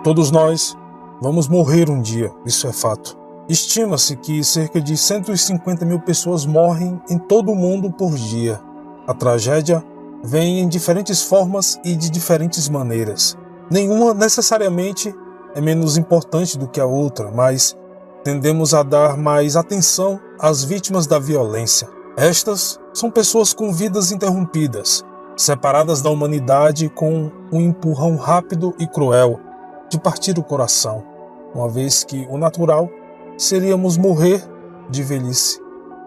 Todos nós vamos morrer um dia, isso é fato. Estima-se que cerca de 150 mil pessoas morrem em todo o mundo por dia. A tragédia vem em diferentes formas e de diferentes maneiras. Nenhuma necessariamente é menos importante do que a outra, mas tendemos a dar mais atenção às vítimas da violência. Estas são pessoas com vidas interrompidas, separadas da humanidade com um empurrão rápido e cruel de partir o coração, uma vez que o natural seríamos morrer de velhice.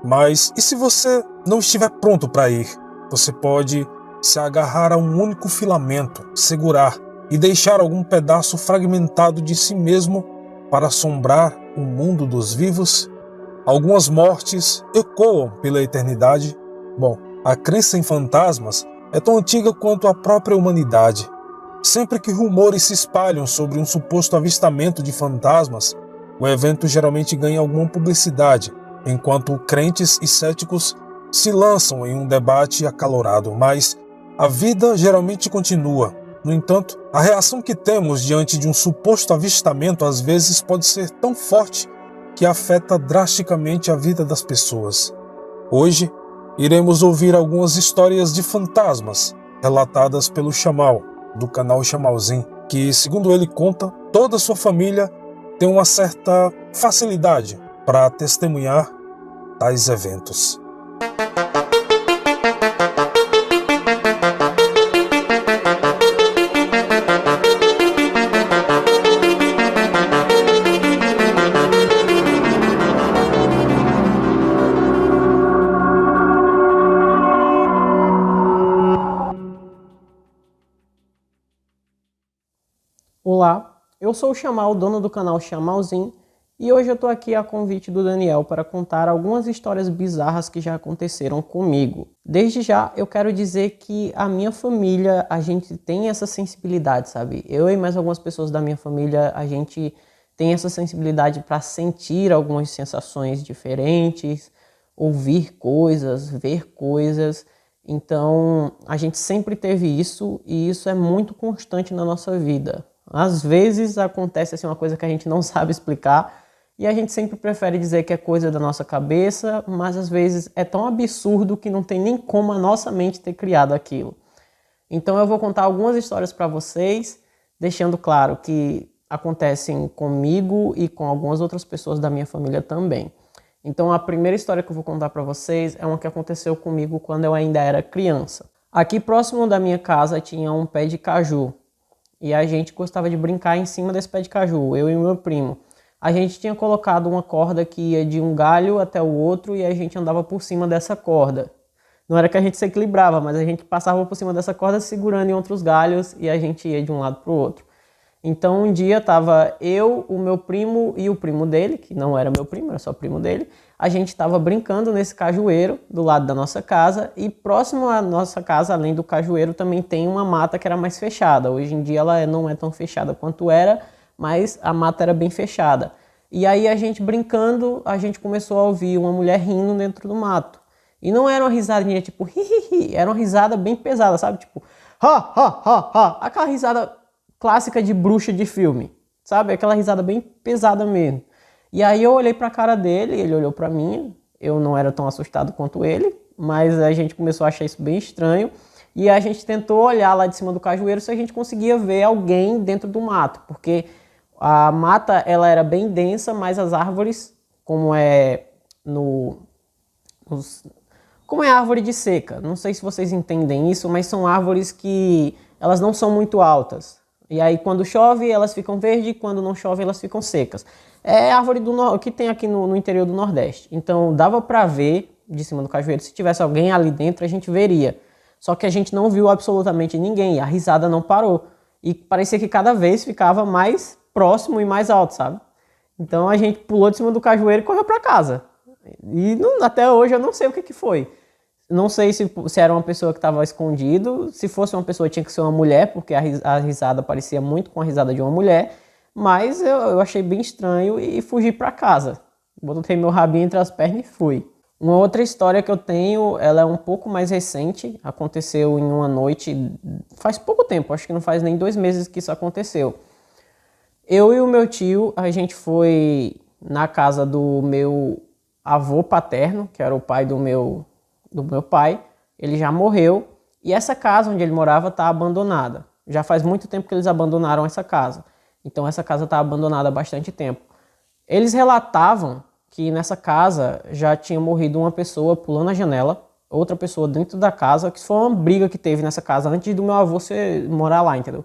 Mas e se você não estiver pronto para ir? Você pode se agarrar a um único filamento, segurar e deixar algum pedaço fragmentado de si mesmo para assombrar o mundo dos vivos? Algumas mortes ecoam pela eternidade. Bom, a crença em fantasmas é tão antiga quanto a própria humanidade. Sempre que rumores se espalham sobre um suposto avistamento de fantasmas, o evento geralmente ganha alguma publicidade, enquanto crentes e céticos se lançam em um debate acalorado, mas a vida geralmente continua. No entanto, a reação que temos diante de um suposto avistamento às vezes pode ser tão forte que afeta drasticamente a vida das pessoas. Hoje, iremos ouvir algumas histórias de fantasmas relatadas pelo Chamal, do canal Chamalzinho, que, segundo ele conta, toda a sua família tem uma certa facilidade para testemunhar tais eventos. Olá, eu sou o Chamal, dono do canal Chamalzinho, e hoje eu tô aqui a convite do Daniel para contar algumas histórias bizarras que já aconteceram comigo. Desde já, eu quero dizer que a minha família, a gente tem essa sensibilidade, sabe? Eu e mais algumas pessoas da minha família, a gente tem essa sensibilidade para sentir algumas sensações diferentes, ouvir coisas, ver coisas. Então, a gente sempre teve isso e isso é muito constante na nossa vida. Às vezes acontece assim, uma coisa que a gente não sabe explicar e a gente sempre prefere dizer que é coisa da nossa cabeça, mas às vezes é tão absurdo que não tem nem como a nossa mente ter criado aquilo. Então eu vou contar algumas histórias para vocês, deixando claro que acontecem comigo e com algumas outras pessoas da minha família também. Então a primeira história que eu vou contar para vocês é uma que aconteceu comigo quando eu ainda era criança. Aqui próximo da minha casa tinha um pé de caju. E a gente gostava de brincar em cima desse pé de caju, eu e meu primo. A gente tinha colocado uma corda que ia de um galho até o outro e a gente andava por cima dessa corda. Não era que a gente se equilibrava, mas a gente passava por cima dessa corda segurando em outros galhos e a gente ia de um lado para o outro. Então um dia estava eu, o meu primo e o primo dele, que não era meu primo, era só o primo dele. A gente estava brincando nesse cajueiro do lado da nossa casa e próximo à nossa casa, além do cajueiro, também tem uma mata que era mais fechada. Hoje em dia ela não é tão fechada quanto era, mas a mata era bem fechada. E aí a gente brincando, a gente começou a ouvir uma mulher rindo dentro do mato. E não era uma risadinha tipo hi, era uma risada bem pesada, sabe? Tipo ha, ha, ha, ha. Aquela risada clássica de bruxa de filme, sabe? Aquela risada bem pesada mesmo. E aí eu olhei pra cara dele, ele olhou pra mim, eu não era tão assustado quanto ele, mas a gente começou a achar isso bem estranho. E a gente tentou olhar lá de cima do cajueiro se a gente conseguia ver alguém dentro do mato, porque a mata ela era bem densa, mas as árvores, como é árvore de seca, não sei se vocês entendem isso, mas são árvores que elas não são muito altas. E aí quando chove elas ficam verdes, quando não chove elas ficam secas. É árvore que tem aqui no interior do Nordeste. Então dava pra ver de cima do cajueiro, se tivesse alguém ali dentro a gente veria. Só que a gente não viu absolutamente ninguém, a risada não parou. E parecia que cada vez ficava mais próximo e mais alto, sabe? Então a gente pulou de cima do cajueiro e correu pra casa. E até hoje eu não sei o que foi. Não sei se era uma pessoa que estava escondido, se fosse uma pessoa tinha que ser uma mulher, porque a risada parecia muito com a risada de uma mulher, mas eu achei bem estranho e fugi para casa. Botei meu rabinho entre as pernas e fui. Uma outra história que eu tenho, ela é um pouco mais recente, aconteceu em uma noite, faz pouco tempo, acho que não faz nem 2 meses que isso aconteceu. Eu e o meu tio, a gente foi na casa do meu avô paterno, que era o pai do meu pai. Ele já morreu e essa casa onde ele morava está abandonada. Já faz muito tempo que eles abandonaram essa casa. Então essa casa está abandonada há bastante tempo. Eles relatavam que nessa casa já tinha morrido uma pessoa pulando a janela, outra pessoa dentro da casa, que foi uma briga que teve nessa casa antes do meu avô morar lá, entendeu?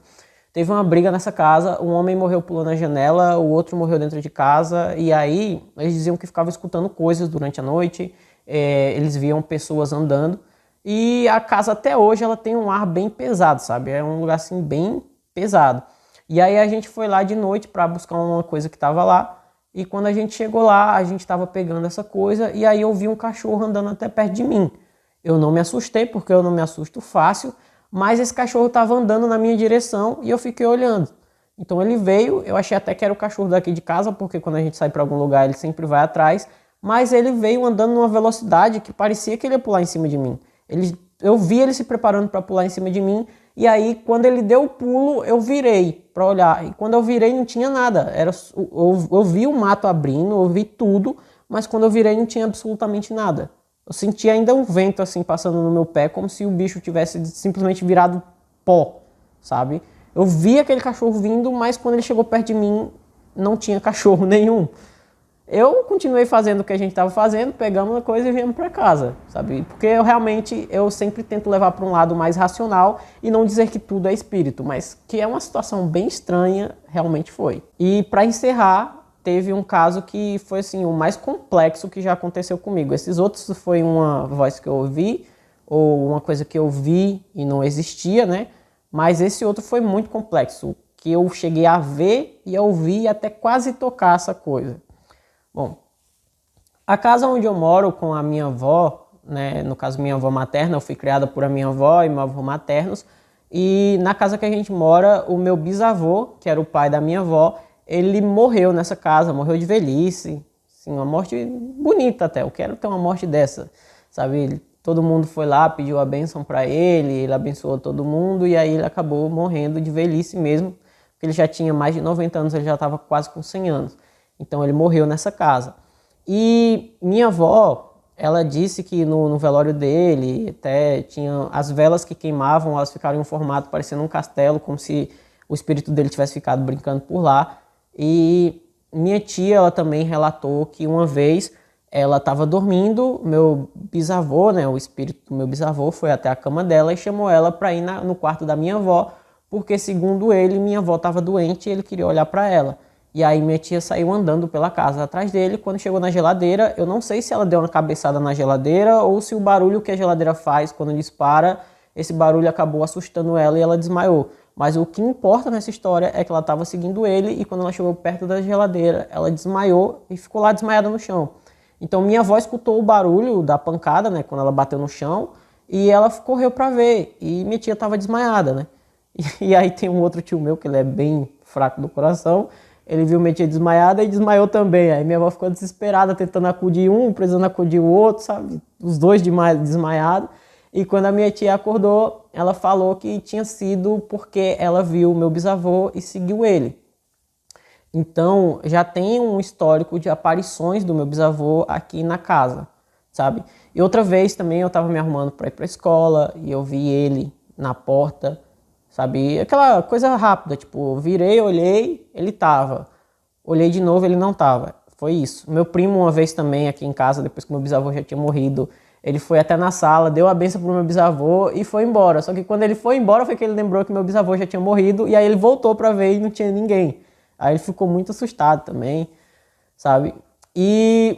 Teve uma briga nessa casa, um homem morreu pulando a janela, o outro morreu dentro de casa, e aí eles diziam que ficavam escutando coisas durante a noite, eles viam pessoas andando, e a casa até hoje ela tem um ar bem pesado, sabe? É um lugar assim bem pesado. E aí a gente foi lá de noite para buscar uma coisa que estava lá, e quando a gente chegou lá, a gente estava pegando essa coisa, e aí eu vi um cachorro andando até perto de mim. Eu não me assustei, porque eu não me assusto fácil, mas esse cachorro estava andando na minha direção e eu fiquei olhando. Então ele veio, eu achei até que era o cachorro daqui de casa, porque quando a gente sai para algum lugar ele sempre vai atrás, mas ele veio andando numa velocidade que parecia que ele ia pular em cima de mim. Eu vi ele se preparando para pular em cima de mim, e aí quando ele deu o pulo eu virei para olhar, e quando eu virei não tinha nada, eu vi o mato abrindo, eu vi tudo, mas quando eu virei não tinha absolutamente nada. Eu senti ainda um vento assim passando no meu pé, como se o bicho tivesse simplesmente virado pó, sabe? Eu vi aquele cachorro vindo, mas quando ele chegou perto de mim, não tinha cachorro nenhum. Eu continuei fazendo o que a gente estava fazendo, pegamos a coisa e viemos para casa, sabe? Porque eu sempre tento levar para um lado mais racional e não dizer que tudo é espírito, mas que é uma situação bem estranha, realmente foi. E para encerrar, teve um caso que foi assim o mais complexo que já aconteceu comigo. Esses outros foi uma voz que eu ouvi ou uma coisa que eu vi e não existia, né? Mas esse outro foi muito complexo, que eu cheguei a ver e a ouvir e até quase tocar essa coisa. Bom, a casa onde eu moro com a minha avó, né, no caso minha avó materna, eu fui criada por a minha avó e meu avô maternos, e na casa que a gente mora, o meu bisavô, que era o pai da minha avó, ele morreu nessa casa, morreu de velhice, assim, uma morte bonita até, eu quero ter uma morte dessa, sabe? Todo mundo foi lá, pediu a bênção para ele abençoou todo mundo, e aí ele acabou morrendo de velhice mesmo, porque ele já tinha mais de 90 anos, ele já estava quase com 100 anos. Então ele morreu nessa casa. E minha avó, ela disse que no velório dele, até tinha as velas que queimavam, elas ficaram em um formato parecendo um castelo, como se o espírito dele tivesse ficado brincando por lá. E minha tia, ela também relatou que uma vez ela estava dormindo, meu bisavô, né, o espírito do meu bisavô foi até a cama dela e chamou ela para ir no quarto da minha avó, porque segundo ele, minha avó estava doente e ele queria olhar para ela. E aí minha tia saiu andando pela casa atrás dele. Quando chegou na geladeira, eu não sei se ela deu uma cabeçada na geladeira ou se o barulho que a geladeira faz quando dispara, esse barulho acabou assustando ela e ela desmaiou. Mas o que importa nessa história é que ela estava seguindo ele e quando ela chegou perto da geladeira, ela desmaiou e ficou lá desmaiada no chão. Então minha avó escutou o barulho da pancada, né, quando ela bateu no chão, e ela correu para ver. E minha tia estava desmaiada, né? E aí tem um outro tio meu, que ele é bem fraco do coração, ele viu minha tia desmaiada e desmaiou também. Aí minha avó ficou desesperada, tentando acudir um, precisando acudir o outro, sabe? Os dois desmaiados. E quando a minha tia acordou, ela falou que tinha sido porque ela viu o meu bisavô e seguiu ele. Então, já tem um histórico de aparições do meu bisavô aqui na casa, sabe? E outra vez também eu estava me arrumando para ir para a escola e eu vi ele na porta, sabe? Aquela coisa rápida, tipo, virei, olhei, ele tava. Olhei de novo, ele não tava. Foi isso. Meu primo uma vez também aqui em casa, depois que meu bisavô já tinha morrido, ele foi até na sala, deu a benção pro meu bisavô e foi embora. Só que quando ele foi embora foi que ele lembrou que meu bisavô já tinha morrido e aí ele voltou pra ver e não tinha ninguém. Aí ele ficou muito assustado também, sabe? E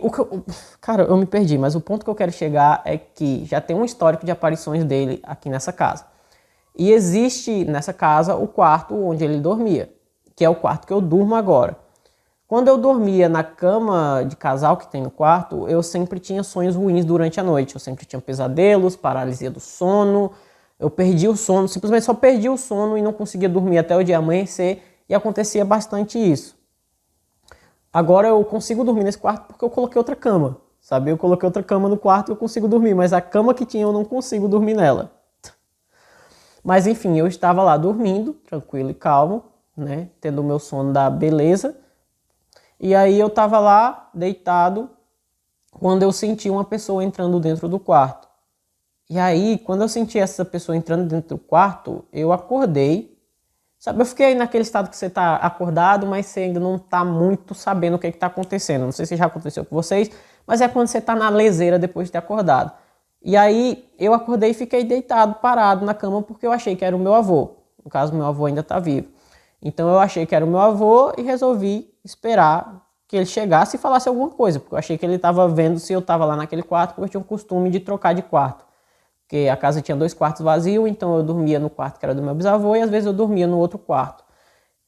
cara, eu me perdi, mas o ponto que eu quero chegar é que já tem um histórico de aparições dele aqui nessa casa. E existe nessa casa o quarto onde ele dormia, que é o quarto que eu durmo agora. Quando eu dormia na cama de casal que tem no quarto, eu sempre tinha sonhos ruins durante a noite. Eu sempre tinha pesadelos, paralisia do sono, eu perdi o sono, simplesmente só perdi o sono e não conseguia dormir até o dia amanhecer, e acontecia bastante isso. Agora eu consigo dormir nesse quarto porque eu coloquei outra cama, sabe? Eu coloquei outra cama no quarto e eu consigo dormir, mas a cama que tinha eu não consigo dormir nela. Mas enfim, eu estava lá dormindo, tranquilo e calmo, né, tendo o meu sono da beleza. E aí eu tava lá, deitado, quando eu senti uma pessoa entrando dentro do quarto. E aí, quando eu senti essa pessoa entrando dentro do quarto, eu acordei. Sabe, eu fiquei naquele estado que você tá acordado, mas você ainda não tá muito sabendo o que tá acontecendo. Não sei se já aconteceu com vocês, mas é quando você tá na leseira depois de ter acordado. E aí, eu acordei e fiquei deitado, parado na cama, porque eu achei que era o meu avô. No caso, meu avô ainda tá vivo. Então eu achei que era o meu avô e resolvi esperar que ele chegasse e falasse alguma coisa, porque eu achei que ele estava vendo se eu estava lá naquele quarto, porque eu tinha um costume de trocar de quarto. Porque a casa tinha 2 quartos vazios, então eu dormia no quarto que era do meu bisavô e às vezes eu dormia no outro quarto.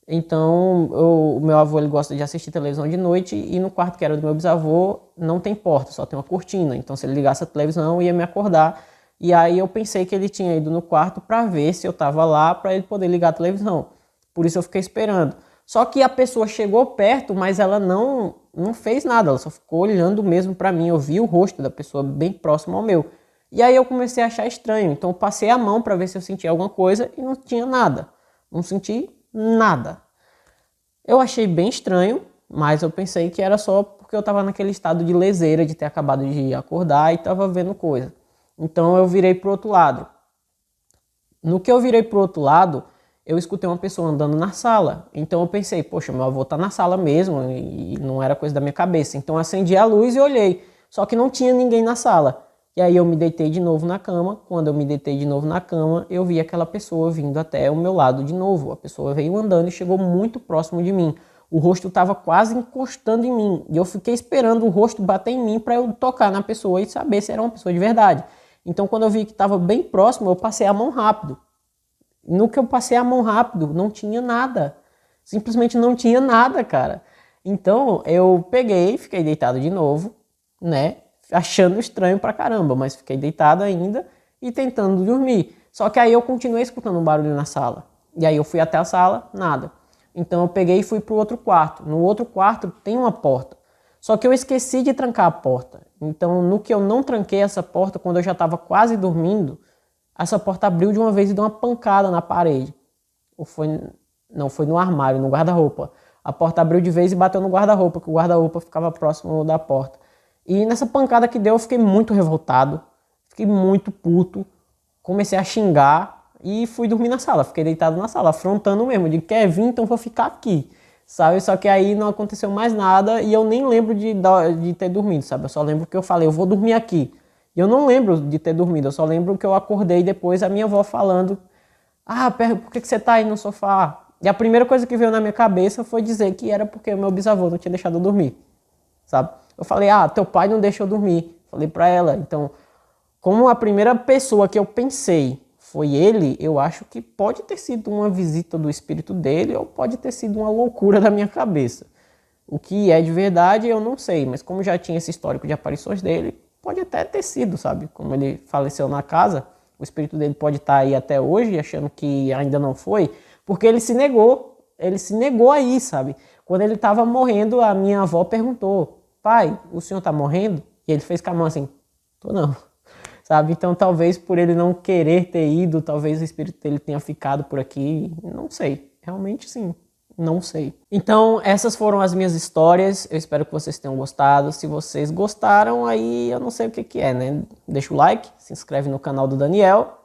Então o meu avô ele gosta de assistir televisão de noite e no quarto que era do meu bisavô não tem porta, só tem uma cortina. Então se ele ligasse a televisão ia me acordar. E aí eu pensei que ele tinha ido no quarto para ver se eu estava lá para ele poder ligar a televisão. Por isso eu fiquei esperando. Só que a pessoa chegou perto, mas ela não fez nada, ela só ficou olhando mesmo para mim. Eu vi o rosto da pessoa bem próximo ao meu. E aí eu comecei a achar estranho, então eu passei a mão para ver se eu sentia alguma coisa e não tinha nada. Não senti nada. Eu achei bem estranho, mas eu pensei que era só porque eu estava naquele estado de leseira, de ter acabado de acordar e estava vendo coisa. Então eu virei pro outro lado. No que eu virei pro outro lado, eu escutei uma pessoa andando na sala. Então eu pensei, poxa, meu avô tá na sala mesmo e não era coisa da minha cabeça. Então eu acendi a luz e olhei. Só que não tinha ninguém na sala. E aí eu me deitei de novo na cama. Quando eu me deitei de novo na cama, eu vi aquela pessoa vindo até o meu lado de novo. A pessoa veio andando e chegou muito próximo de mim. O rosto estava quase encostando em mim. E eu fiquei esperando o rosto bater em mim para eu tocar na pessoa e saber se era uma pessoa de verdade. Então quando eu vi que estava bem próximo, eu passei a mão rápido. No que eu passei a mão rápido, não tinha nada. Simplesmente não tinha nada, cara. Então eu peguei, fiquei deitado de novo, né? Achando estranho pra caramba, mas fiquei deitado ainda e tentando dormir. Só que aí eu continuei escutando um barulho na sala. E aí eu fui até a sala, nada. Então eu peguei e fui pro outro quarto. No outro quarto tem uma porta. Só que eu esqueci de trancar a porta. Então no que eu não tranquei essa porta, quando eu já estava quase dormindo, essa porta abriu de uma vez e deu uma pancada na parede. Ou foi... Não, foi no armário, no guarda-roupa. A porta abriu de vez e bateu no guarda-roupa, que o guarda-roupa ficava próximo da porta. E nessa pancada que deu, eu fiquei muito revoltado. Fiquei muito puto. Comecei a xingar e fui dormir na sala. Fiquei deitado na sala, afrontando mesmo. De quer vir, então vou ficar aqui. Sabe? Só que aí não aconteceu mais nada e eu nem lembro de ter dormido, sabe? Eu só lembro que eu falei, eu vou dormir aqui. E eu não lembro de ter dormido, eu só lembro que eu acordei depois a minha avó falando, por que você tá aí no sofá? E a primeira coisa que veio na minha cabeça foi dizer que era porque o meu bisavô não tinha deixado eu dormir, sabe? Eu falei, teu pai não deixou eu dormir. Falei pra ela. Então, como a primeira pessoa que eu pensei foi ele, eu acho que pode ter sido uma visita do espírito dele ou pode ter sido uma loucura da minha cabeça. O que é de verdade eu não sei, mas como já tinha esse histórico de aparições dele, pode até ter sido, sabe? Como ele faleceu na casa, o espírito dele pode estar aí até hoje achando que ainda não foi, porque ele se negou aí, sabe? Quando ele estava morrendo, a minha avó perguntou, pai, o senhor tá morrendo? E ele fez com a mão assim, tô não, sabe? Então talvez por ele não querer ter ido, talvez o espírito dele tenha ficado por aqui, não sei, realmente sim. Não sei. Então, essas foram as minhas histórias. Eu espero que vocês tenham gostado. Se vocês gostaram, aí eu não sei o que é, né? Deixa o like, se inscreve no canal do Daniel.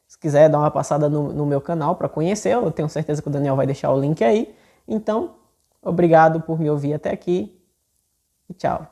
Se quiser dar uma passada no meu canal para conhecer, eu tenho certeza que o Daniel vai deixar o link aí. Então, obrigado por me ouvir até aqui e tchau.